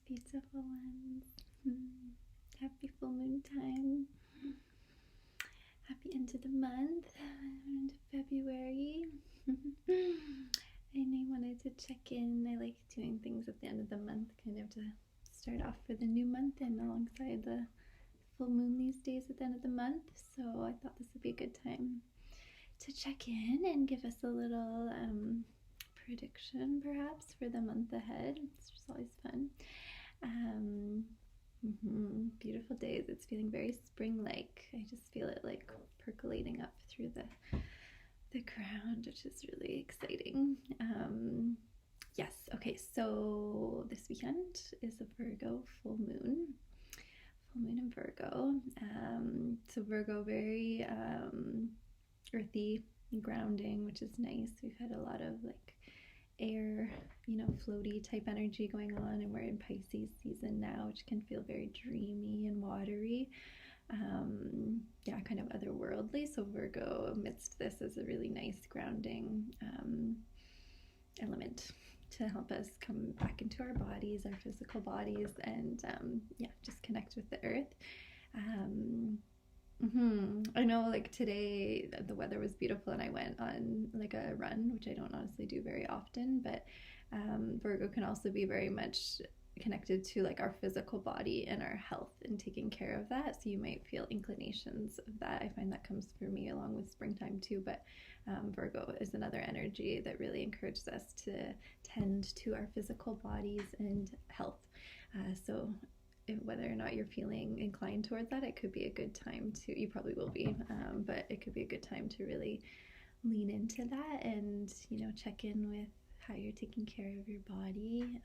beautiful ones. Happy full moon time. Happy end of the month, end of February. And I wanted to check in. I like doing things at the end of the month, kind of to start off for the new month and alongside the full moon these days at the end of the month. So I thought this would be a good time to check in and give us a little prediction perhaps for the month ahead. It's just always fun. Beautiful days. It's feeling very spring-like. I just feel it like percolating up through the ground, which is really exciting. Yes, okay, so this weekend is a Virgo full moon in Virgo. So Virgo, very earthy and grounding, which is nice. We've had a lot of like air, floaty type energy going on, and we're in Pisces season now, which can feel very dreamy and watery. Kind of otherworldly. So Virgo amidst this is a really nice grounding element to help us come back into our bodies, our physical bodies, and just connect with the earth. I know like today the weather was beautiful and I went on like a run, which I don't honestly do very often, but Virgo can also be very much connected to like our physical body and our health and taking care of that. So you might feel inclinations of that. I find that comes for me along with springtime too, but Virgo is another energy that really encourages us to tend to our physical bodies and health. So whether or not you're feeling inclined towards that, it could be a good time to, you probably will be, but it could be a good time to really lean into that and, check in with how you're taking care of your body,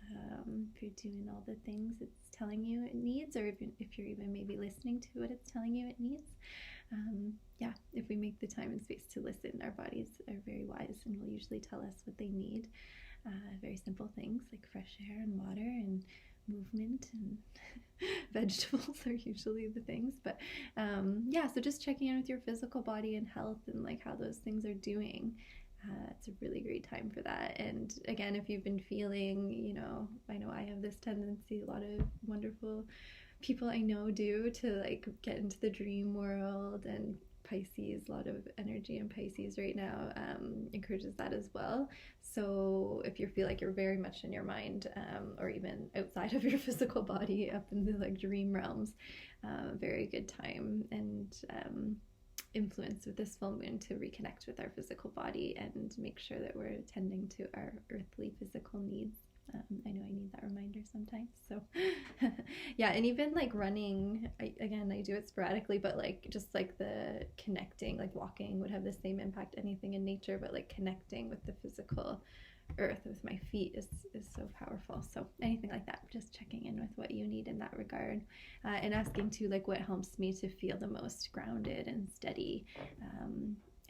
if you're doing all the things it's telling you it needs, or if you're even maybe listening to what it's telling you it needs. If we make the time and space to listen, our bodies are very wise and will usually tell us what they need. Very simple things like fresh air and water and movement and vegetables are usually the things, but so just checking in with your physical body and health and like how those things are doing. It's a really great time for that. And again, if you've been feeling, I know I have this tendency, a lot of wonderful people I know do, to like get into the dream world, and Pisces, a lot of energy in Pisces right now encourages that as well. So if you feel like you're very much in your mind, or even outside of your physical body, up in the like dream realms, very good time and influence with this full moon to reconnect with our physical body and make sure that we're attending to our earthly physical needs. I know I need that reminder sometimes. So and even like running, I do it sporadically, but like just like the connecting, like walking would have the same impact, anything in nature, but like connecting with the physical earth with my feet is so powerful. So anything like that, just checking in with what you need in that regard, and asking too, like what helps me to feel the most grounded and steady,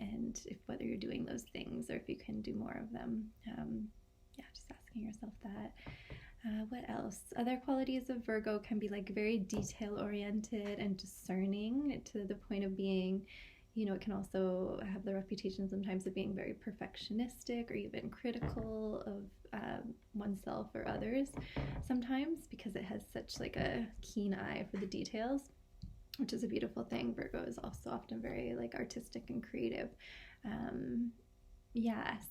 and if whether you're doing those things or if you can do more of them. Just asking yourself that. What else? Other qualities of Virgo can be like very detail oriented and discerning to the point of being, it can also have the reputation sometimes of being very perfectionistic or even critical of oneself or others sometimes, because it has such like a keen eye for the details, which is a beautiful thing. Virgo is also often very like artistic and creative.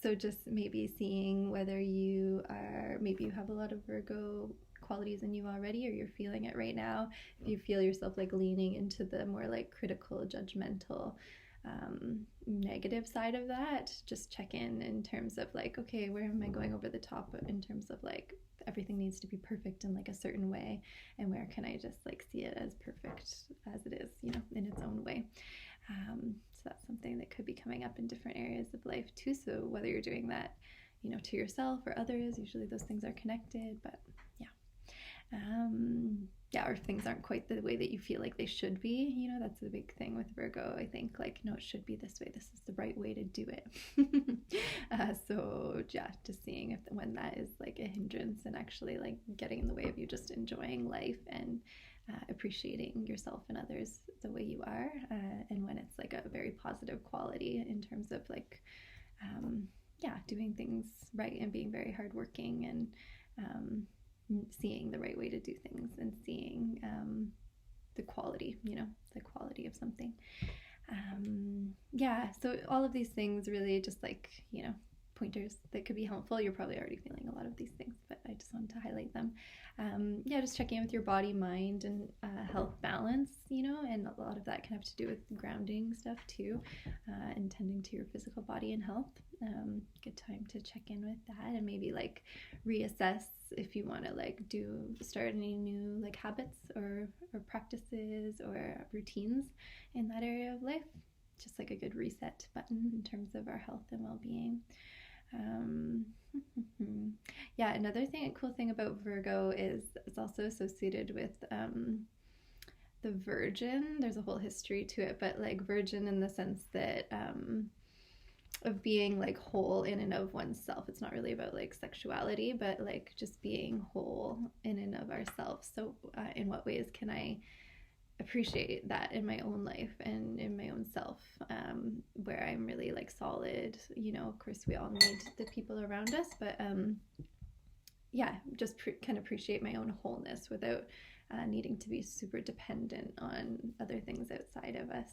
So just maybe seeing whether you have a lot of Virgo qualities in you already, or you're feeling it right now. If you feel yourself like leaning into the more like critical, judgmental, negative side of that, just check in terms of like, okay, where am I going over the top in terms of like everything needs to be perfect in like a certain way, and where can I just like see it as perfect as it is, in its own way. So that's something that could be coming up in different areas of life too. So whether you're doing that, to yourself or others, usually those things are connected, but or if things aren't quite the way that you feel like they should be, that's the big thing with Virgo. I think like, no, it should be this way. This is the right way to do it. Just seeing if when that is like a hindrance and actually like getting in the way of you just enjoying life and appreciating yourself and others the way you are, and when it's like a very positive quality in terms of like doing things right and being very hardworking and seeing the right way to do things and seeing the quality, the quality of something. Yeah, so all of these things really just like, pointers that could be helpful. You're probably already feeling a lot of these things, but I just wanted to highlight them. Yeah, just checking in with your body, mind, and health balance, and a lot of that can have to do with grounding stuff too, and tending to your physical body and health. Good time to check in with that and maybe like reassess if you want to like start any new like habits or practices or routines in that area of life. Just like a good reset button in terms of our health and well-being. Yeah, another cool thing about Virgo is it's also associated with the Virgin. There's a whole history to it, but like Virgin in the sense that of being like whole in and of oneself. It's not really about like sexuality, but like just being whole in and of ourselves. So in what ways can I appreciate that in my own life and in my own self, where I'm really like solid? Of course we all need the people around us, but yeah, just can appreciate my own wholeness without needing to be super dependent on other things outside of us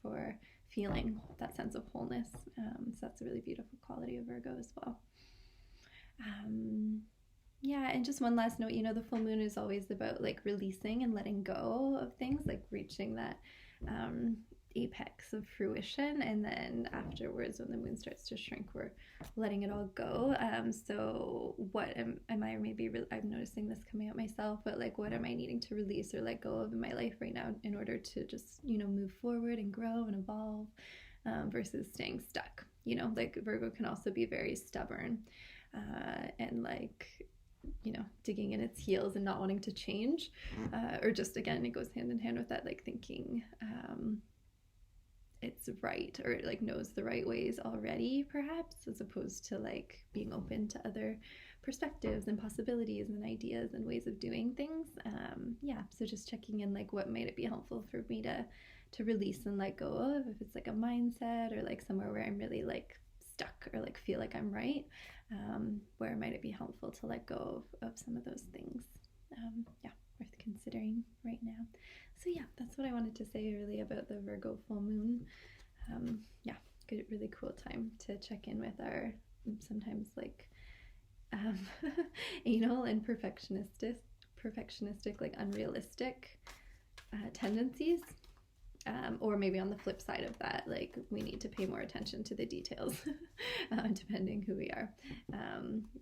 for feeling that sense of wholeness. So that's a really beautiful quality of Virgo as well. Yeah, and just one last note, the full moon is always about like releasing and letting go of things, like reaching that apex of fruition, and then afterwards when the moon starts to shrink, we're letting it all go. So what am I maybe I'm noticing this coming out myself, but like what am I needing to release or let go of in my life right now in order to just move forward and grow and evolve, versus staying stuck. Like Virgo can also be very stubborn and like digging in its heels and not wanting to change, or just again it goes hand in hand with that like thinking it's right, or it like knows the right ways already perhaps, as opposed to like being open to other perspectives and possibilities and ideas and ways of doing things. Yeah, so just checking in like what might it be helpful for me to release and let go of, if it's like a mindset or like somewhere where I'm really like stuck or like feel like I'm right, where might it be helpful to let go of some of those things. Yeah, worth considering right now. So yeah, that's what I wanted to say really about the Virgo full moon. Yeah, good, really cool time to check in with our sometimes like anal and perfectionistic like unrealistic tendencies. Or maybe on the flip side of that, like we need to pay more attention to the details, depending who we are,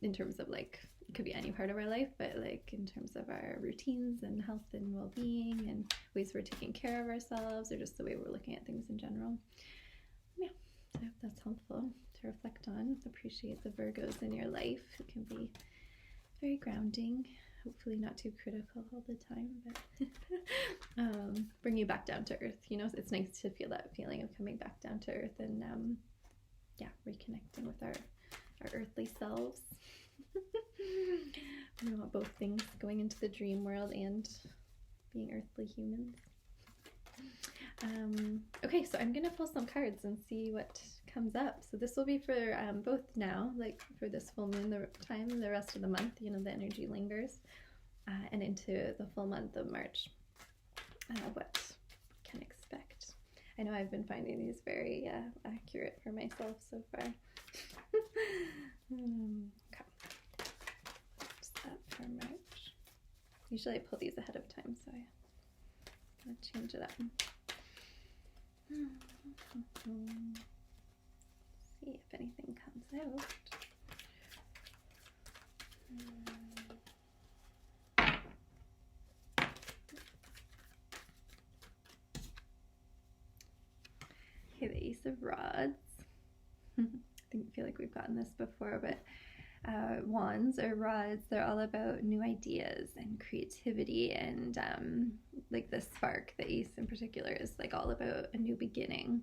in terms of like, it could be any part of our life, but like in terms of our routines and health and well-being and ways we're taking care of ourselves, or just the way we're looking at things in general. Yeah, so I hope that's helpful to reflect on. Appreciate the Virgos in your life. It can be very grounding. Hopefully not too critical all the time, but bring you back down to earth. It's nice to feel that feeling of coming back down to earth and yeah, reconnecting with our earthly selves. We want both things, going into the dream world and being earthly humans. Okay, so I'm gonna pull some cards and see what comes up. So this will be for both now, like for this full moon the rest of the month, the energy lingers, and into the full month of March, what can expect. I know I've been finding these very accurate for myself so far. Okay, just that for March. Usually I pull these ahead of time, so I'm gonna change it up. See if anything comes out. Okay, the Ace of Rods. I feel like we've gotten this before, but wands or rods, they're all about new ideas and creativity, and like the spark. The ace in particular is like all about a new beginning,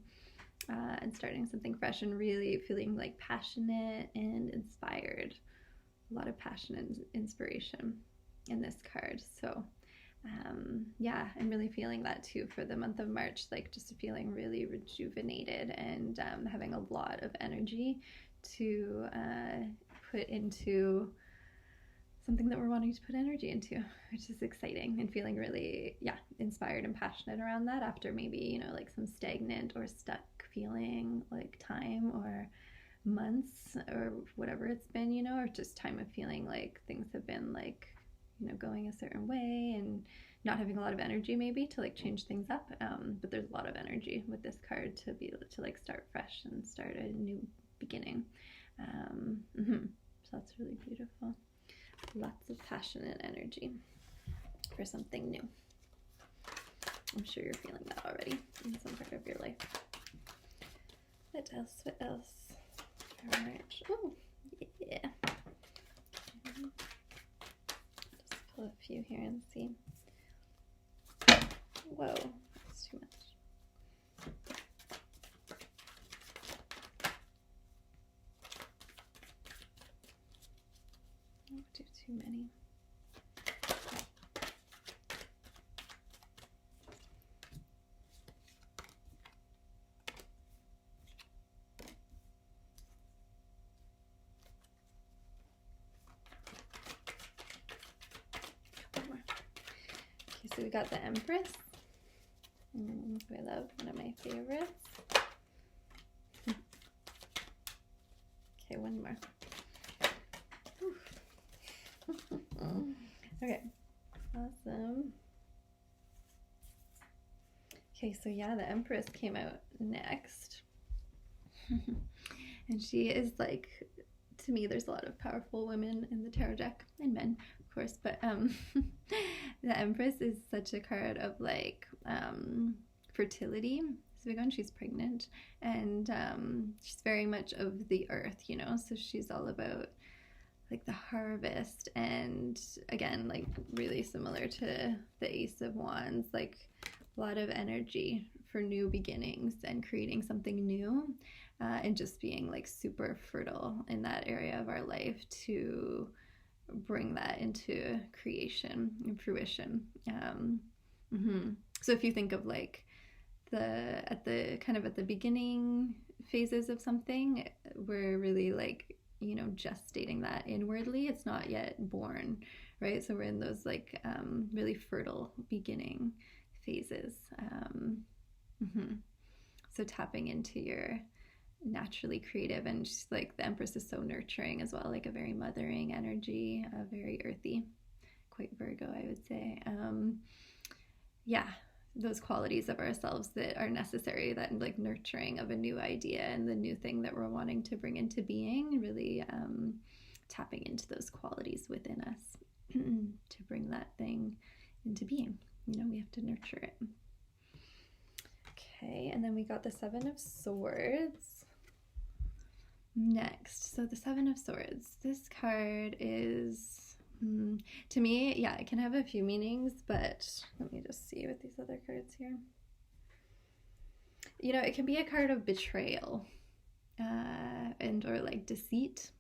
and starting something fresh, and really feeling like passionate and inspired. A lot of passion and inspiration in this card. So yeah, I'm really feeling that too for the month of March, like just feeling really rejuvenated and having a lot of energy to put into something that we're wanting to put energy into, which is exciting, and feeling really, yeah, inspired and passionate around that after maybe, you know, like some stagnant or stuck feeling like time or months or whatever it's been, you know, or just time of feeling like things have been like, you know, going a certain way and not having a lot of energy maybe to like change things up. But there's a lot of energy with this card to be able to like start fresh and start a new beginning. So that's really beautiful. Lots of passion and energy for something new. I'm sure you're feeling that already in some part of your life. What else? What else? All right. Oh, yeah. Just pull a few here and see. Whoa, that's too much. Don't do too many. So we got the Empress, who I love, one of my favorites. Okay, one more. Okay, awesome. Okay, so yeah, the Empress came out next. And she is like, to me, there's a lot of powerful women in the tarot deck, and men, of course, but the Empress is such a card of like fertility. So big on, she's pregnant, and she's very much of the earth, you know, so she's all about like the harvest, and again, like really similar to the Ace of Wands, like a lot of energy for new beginnings and creating something new, and just being like super fertile in that area of our life to bring that into creation and fruition. So if you think of like at the beginning phases of something, we're really like, you know, gestating that inwardly. It's not yet born, right? So we're in those like really fertile beginning phases. So tapping into your naturally creative, and just like the Empress is so nurturing as well, like a very mothering energy, very earthy, quite Virgo, I would say. Yeah, those qualities of ourselves that are necessary, that like nurturing of a new idea and the new thing that we're wanting to bring into being, really tapping into those qualities within us to bring that thing into being. You know, we have to nurture it. Okay, and then we got the Seven of Swords next. So the Seven of Swords, this card is, to me, yeah, it can have a few meanings, but let me just see with these other cards here. You know, it can be a card of betrayal, and or like deceit,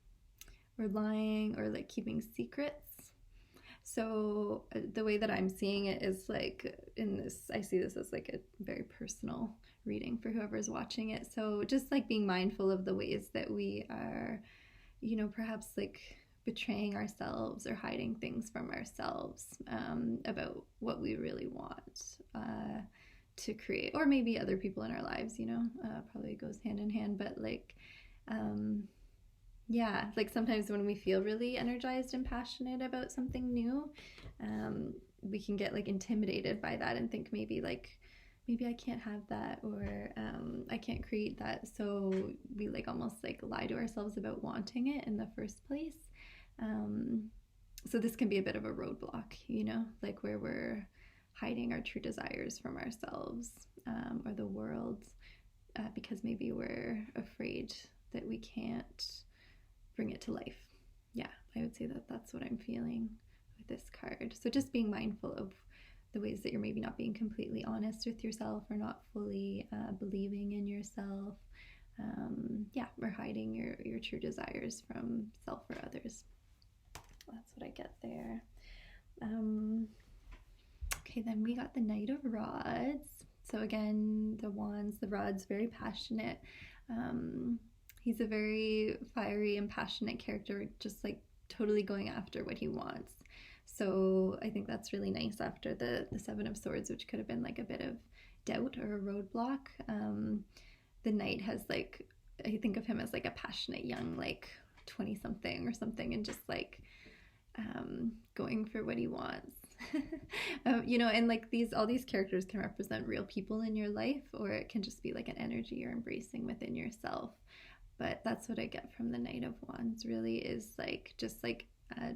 or lying, or like keeping secrets. So the way that I'm seeing it is like in this, I see this as like a very personal reading for whoever's watching it. So just like being mindful of the ways that we are, you know, perhaps like betraying ourselves or hiding things from ourselves about what we really want to create, or maybe other people in our lives, you know, probably goes hand in hand, but like, yeah, like sometimes when we feel really energized and passionate about something new, we can get like intimidated by that and think maybe I can't have that, or I can't create that. So we like almost like lie to ourselves about wanting it in the first place. So this can be a bit of a roadblock, you know, like where we're hiding our true desires from ourselves or the world because maybe we're afraid that we can't bring it to life. Yeah, I would say that that's what I'm feeling with this card. So just being mindful of the ways that you're maybe not being completely honest with yourself, or not fully believing in yourself, or hiding your true desires from self or others. That's what I get there. Okay, then we got the Knight of Rods. So again, the Wands, the Rods, very passionate. He's a very fiery and passionate character, just like totally going after what he wants. So I think that's really nice after the Seven of Swords, which could have been like a bit of doubt or a roadblock. The Knight has like, I think of him as like a passionate young, like 20 something or something, and just like going for what he wants. You know, and like all these characters can represent real people in your life, or it can just be like an energy you're embracing within yourself. But that's what I get from the Knight of Wands, really, is like just like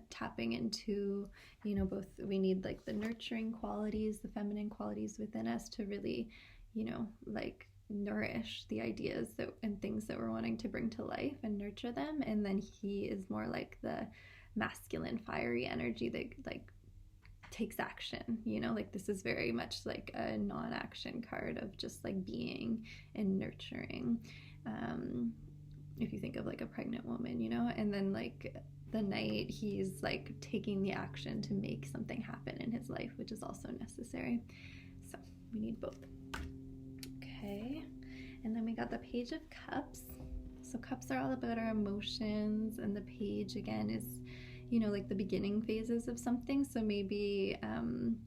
tapping into, you know, both, we need like the nurturing qualities, the feminine qualities within us to really, you know, like nourish the ideas that and things that we're wanting to bring to life and nurture them. And then he is more like the masculine fiery energy that like takes action, you know, like this is very much like a non-action card of just like being and nurturing, if you think of like a pregnant woman, you know. And then like the Knight, he's like taking the action to make something happen in his life, which is also necessary. So we need both. Okay, and then we got the Page of Cups. So cups are all about our emotions, and the page again is, you know, like the beginning phases of something. So maybe I'm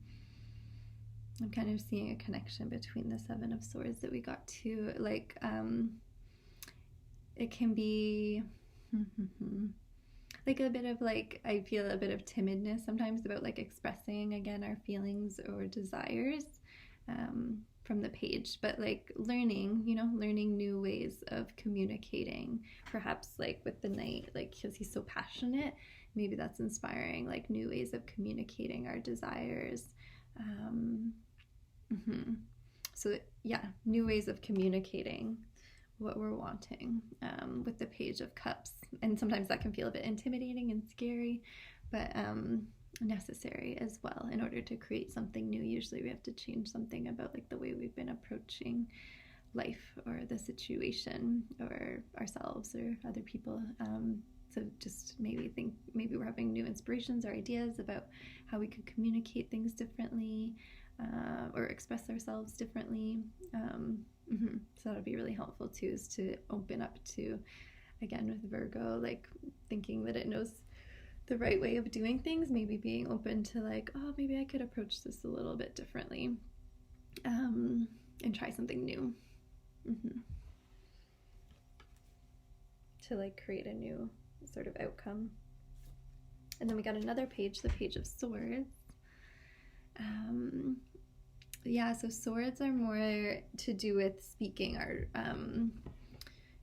kind of seeing a connection between the Seven of Swords that we got to, like it can be like a bit of like, I feel a bit of timidness sometimes about like expressing again our feelings or desires from the page, but like learning, you know, learning new ways of communicating, perhaps like with the Knight, like because he's so passionate, maybe that's inspiring like new ways of communicating our desires. So yeah, new ways of communicating what we're wanting with the Page of Cups. And sometimes that can feel a bit intimidating and scary, but necessary as well in order to create something new. Usually we have to change something about like the way we've been approaching life or the situation or ourselves or other people. So just maybe we're having new inspirations or ideas about how we could communicate things differently or express ourselves differently. So that would be really helpful too, is to open up to, again with Virgo, like thinking that it knows the right way of doing things, maybe being open to like, oh, maybe I could approach this a little bit differently, and try something new, to like create a new sort of outcome. And then we got another page, the Page of Swords. Yeah, so swords are more to do with speaking our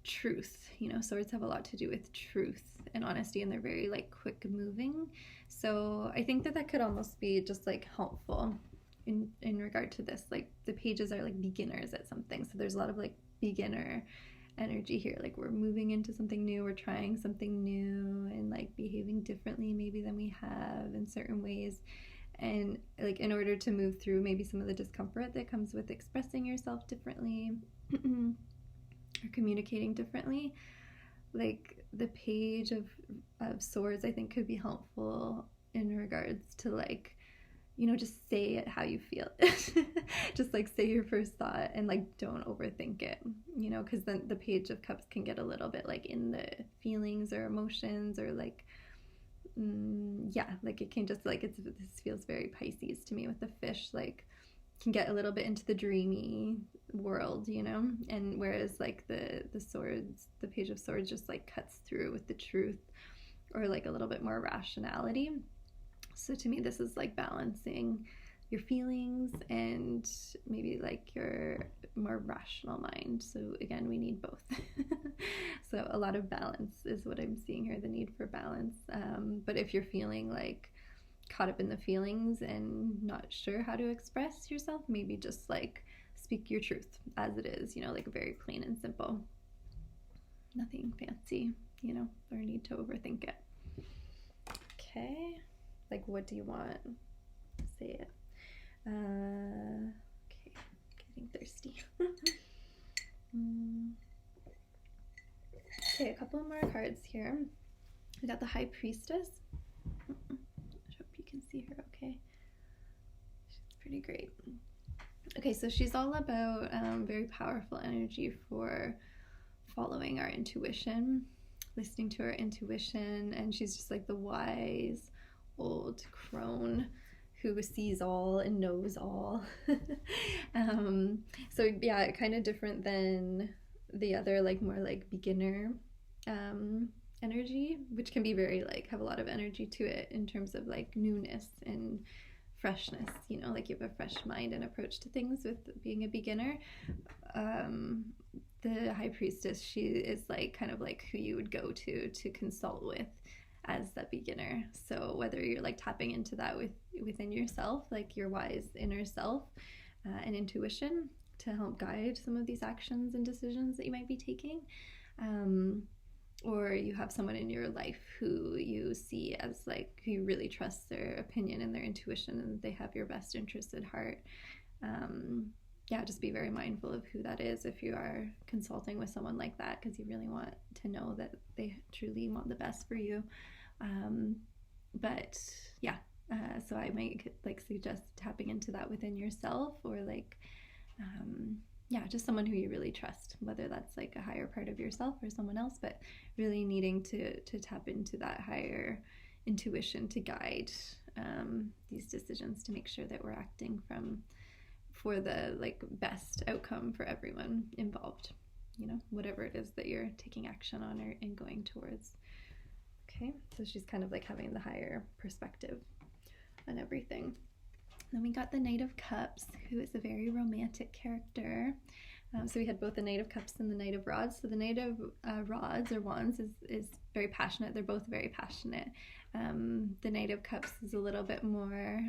truth. You know, swords have a lot to do with truth and honesty, and they're very like quick moving. So I think that could almost be just like helpful in regard to this. Like the pages are like beginners at something, so there's a lot of like beginner energy here. Like we're moving into something new, we're trying something new, and like behaving differently maybe than we have in certain ways. And like in order to move through maybe some of the discomfort that comes with expressing yourself differently or communicating differently, like the Page of Swords I think could be helpful in regards to like, you know, just say it how you feel. Just like say your first thought and like don't overthink it, you know, because then the Page of Cups can get a little bit like in the feelings or emotions, or like yeah, like it can just like, this feels very Pisces to me with the fish, like can get a little bit into the dreamy world, you know. And whereas like the swords, the Page of Swords just like cuts through with the truth or like a little bit more rationality. So to me this is like balancing your feelings and maybe like your more rational mind. So again, we need both. So a lot of balance is what I'm seeing here, the need for balance. But if you're feeling like caught up in the feelings and not sure how to express yourself, maybe just like speak your truth as it is, you know, like very plain and simple, nothing fancy, you know, or need to overthink it. Okay, like what do you want? Say it. Okay, getting thirsty. Okay, a couple more cards here. We got the High Priestess. I hope you can see her okay. She's pretty great. Okay, so she's all about very powerful energy for following our intuition, listening to our intuition, and she's just like the wise old crone who sees all and knows all. So yeah, kind of different than the other, like more like beginner energy, which can be very like have a lot of energy to it in terms of like newness and freshness, you know, like you have a fresh mind and approach to things with being a beginner. The High Priestess, she is like kind of like who you would go to consult with as that beginner. So whether you're like tapping into that within yourself, like your wise inner self and intuition to help guide some of these actions and decisions that you might be taking, or you have someone in your life who you see as like who you really trust their opinion and their intuition, and they have your best interest at heart. Yeah, just be very mindful of who that is if you are consulting with someone like that, because you really want to know that they truly want the best for you. But yeah, so I might like suggest tapping into that within yourself, or like yeah, just someone who you really trust, whether that's like a higher part of yourself or someone else, but really needing to tap into that higher intuition to guide these decisions, to make sure that we're acting for the like best outcome for everyone involved, you know, whatever it is that you're taking action on or and going towards. Okay, so she's kind of like having the higher perspective on everything. Then we got the Knight of Cups, who is a very romantic character. So we had both the Knight of Cups and the Knight of Rods. So the Knight of Rods or Wands is very passionate. They're both very passionate. The Knight of Cups is a little bit more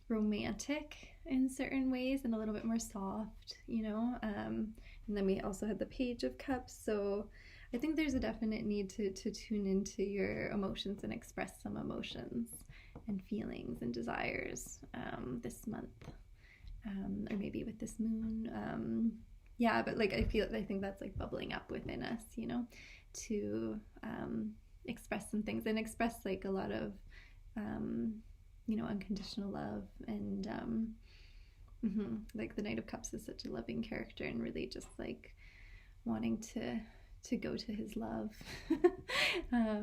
romantic in certain ways and a little bit more soft, you know. And then we also had the Page of Cups. So I think there's a definite need to tune into your emotions and express some emotions and feelings and desires this month, or maybe with this moon. Yeah, but like I think that's like bubbling up within us, you know, to express some things and express like a lot of you know, unconditional love and like the Knight of Cups is such a loving character and really just like wanting to go to his love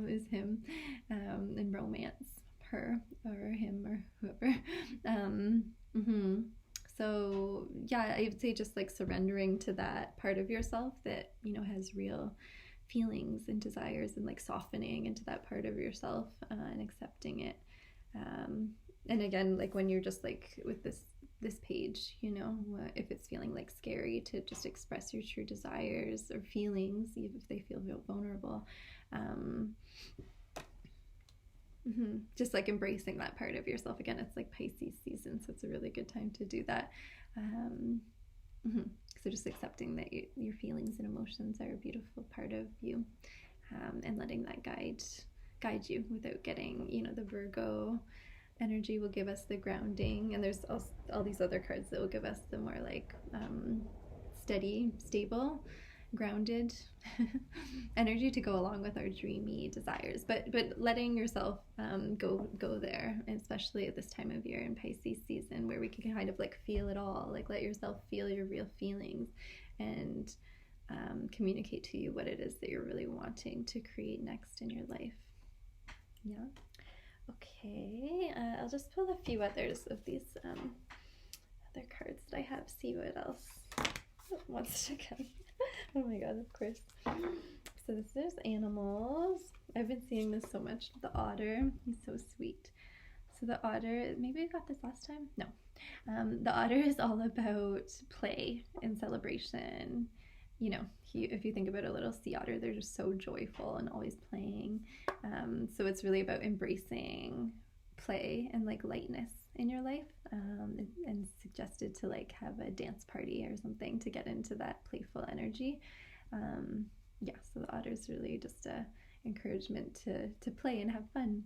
is him, and romance her or him or whoever. So yeah, I would say just like surrendering to that part of yourself that, you know, has real feelings and desires, and like softening into that part of yourself and accepting it. And again, like when you're just like with this page, you know, if it's feeling like scary, to just express your true desires or feelings, even if they feel vulnerable. Just like embracing that part of yourself. Again, it's like Pisces season, so it's a really good time to do that. So just accepting that your feelings and emotions are a beautiful part of you, and letting that guide you without getting, you know, the Virgo energy will give us the grounding, and there's all these other cards that will give us the more like steady, stable, grounded energy to go along with our dreamy desires, but letting yourself go there, especially at this time of year in Pisces season, where we can kind of like feel it all, like let yourself feel your real feelings and communicate to you what it is that you're really wanting to create next in your life. Yeah. Okay, I'll just pull a few others of these other cards that I have, see what else wants to come. Oh my god, of course. So this is animals. I've been seeing this so much. The otter, he's so sweet. So the otter, maybe I got this last time? No. The otter is all about play and celebration. You know, if you think about a little sea otter, they're just so joyful and always playing. So it's really about embracing play and like lightness in your life, and suggested to like have a dance party or something to get into that playful energy. Yeah, so the otter is really just a encouragement to play and have fun,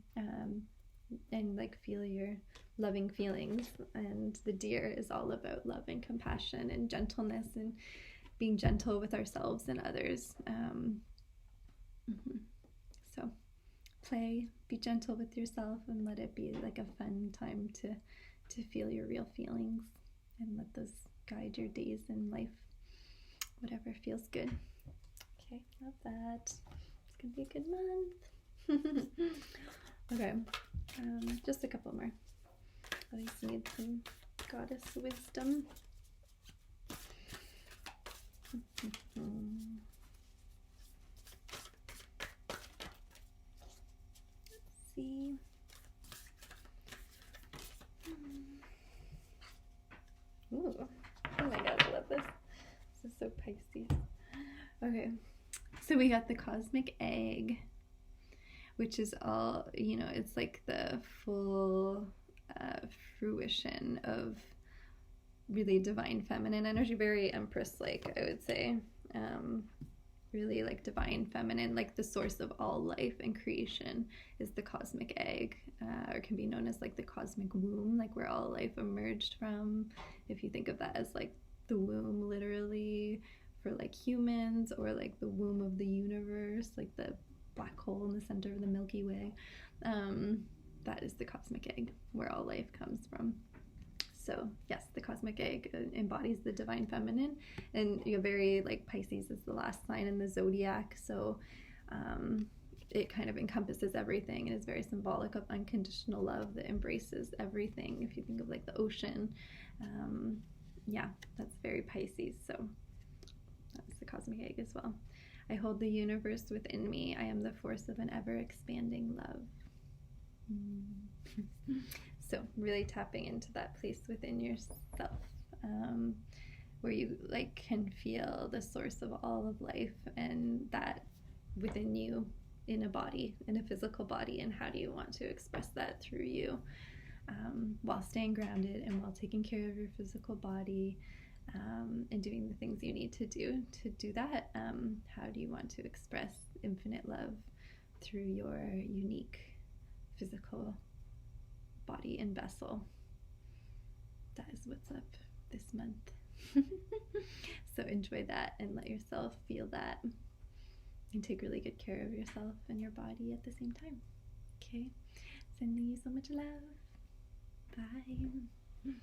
and like feel your loving feelings. And the deer is all about love and compassion and gentleness and being gentle with ourselves and others. So play, be gentle with yourself, and let it be like a fun time to feel your real feelings, and let those guide your days in life, whatever feels good. Okay, love that. It's gonna be a good month. Okay, just a couple more. I just need some goddess wisdom. Let's see. Ooh. Oh my god, I love this. This is so Pisces. Okay, so we got the cosmic egg, which is all, you know, it's like the full fruition of really divine feminine energy, very Empress like, I would say. Really like divine feminine, like the source of all life and creation is the cosmic egg, or can be known as like the cosmic womb, like where all life emerged from. If you think of that as like the womb literally for like humans, or like the womb of the universe, like the black hole in the center of the Milky Way, that is the cosmic egg where all life comes from. So yes, the cosmic egg embodies the divine feminine, and you're very like Pisces is the last sign in the zodiac, so it kind of encompasses everything and is very symbolic of unconditional love that embraces everything. If you think of like the ocean, yeah, that's very Pisces. So that's the cosmic egg as well. I hold the universe within me. I am the force of an ever-expanding love. So really tapping into that place within yourself, where you like can feel the source of all of life, and that within you in a body, in a physical body, and how do you want to express that through you, while staying grounded and while taking care of your physical body, and doing the things you need to do that. How do you want to express infinite love through your unique physical body and vessel? That is what's up this month. So enjoy that and let yourself feel that, and take really good care of yourself and your body at the same time. Okay, sending you so much love. Bye.